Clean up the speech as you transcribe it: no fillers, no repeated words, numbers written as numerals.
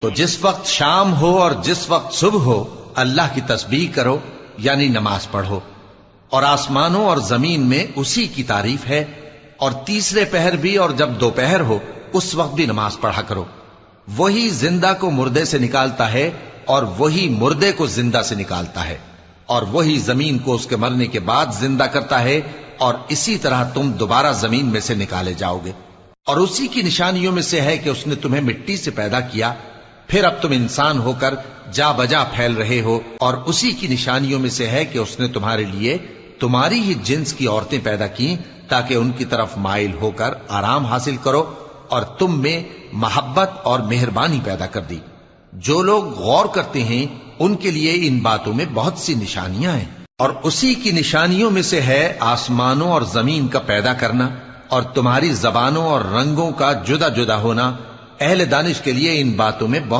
تو جس وقت شام ہو اور جس وقت صبح ہو اللہ کی تسبیح کرو یعنی نماز پڑھو، اور آسمانوں اور زمین میں اسی کی تعریف ہے، اور تیسرے پہر بھی اور جب دوپہر ہو اس وقت بھی نماز پڑھا کرو۔ وہی زندہ کو مردے سے نکالتا ہے اور وہی مردے کو زندہ سے نکالتا ہے، اور وہی زمین کو اس کے مرنے کے بعد زندہ کرتا ہے، اور اسی طرح تم دوبارہ زمین میں سے نکالے جاؤ گے۔ اور اسی کی نشانیوں میں سے ہے کہ اس نے تمہیں مٹی سے پیدا کیا، پھر اب تم انسان ہو کر جا بجا پھیل رہے ہو، اور اسی کی نشانیوں میں سے ہے کہ اس نے تمہارے لیے تمہاری ہی جنس کی عورتیں پیدا کی تاکہ ان کی طرف مائل ہو کر آرام حاصل کرو، اور تم میں محبت اور مہربانی پیدا کر دی۔ جو لوگ غور کرتے ہیں ان کے لیے ان باتوں میں بہت سی نشانیاں ہیں۔ اور اسی کی نشانیوں میں سے ہے آسمانوں اور زمین کا پیدا کرنا، اور تمہاری زبانوں اور رنگوں کا جدا جدا ہونا۔ اہل دانش کے لیے ان باتوں میں بہت